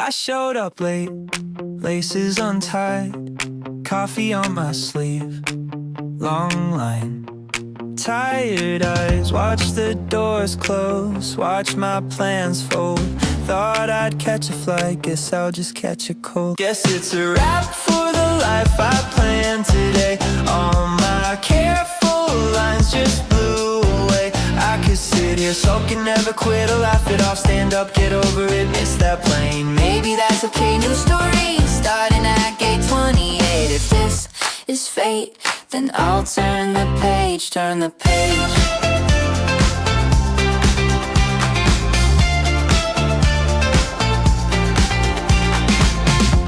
I showed up late, laces untied, coffee on my sleeve, long line. Tired eyes, watch the doors close, watch my plans fold. Thought I'd catch a flight, guess I'll just catch a cold. Guess it's a wrap for the life I planned today. All my careful lines just blew away. I could sit here sulking, never quit or laugh it off. Stand up, get over it, miss that plane. Maybe that's okay, new story, starting at gate 28. If this is fate, then I'll turn the page, turn the page.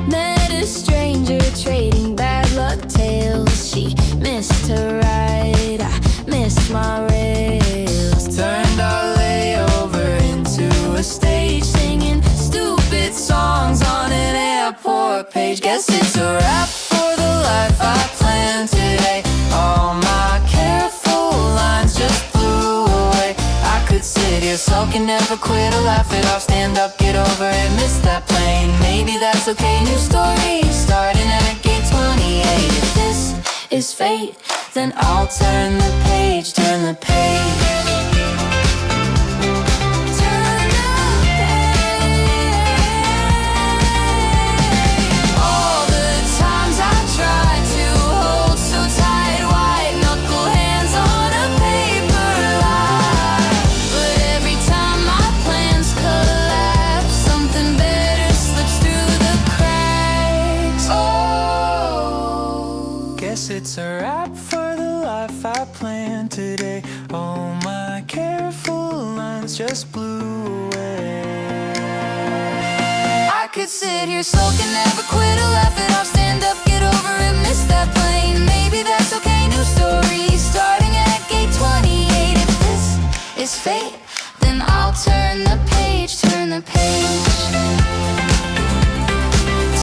Met a stranger trading bad luck tales. She missed her ride, I missed my rails. Turned our layover into a stage, singing stupid songs on an airport page. Guess it's a wrap for the life I planned today. All my careful lines just blew away. I could sit here sulking, never quit or laugh it off. Stand up, get over it, miss that plane. Maybe that's okay, new story, starting at gate 28. If this is fate, then I'll turn the page, turn the page. It's a wrap for the life I planned today. All my careful lines just blew away. I could sit here sulking, never quit or laugh it off.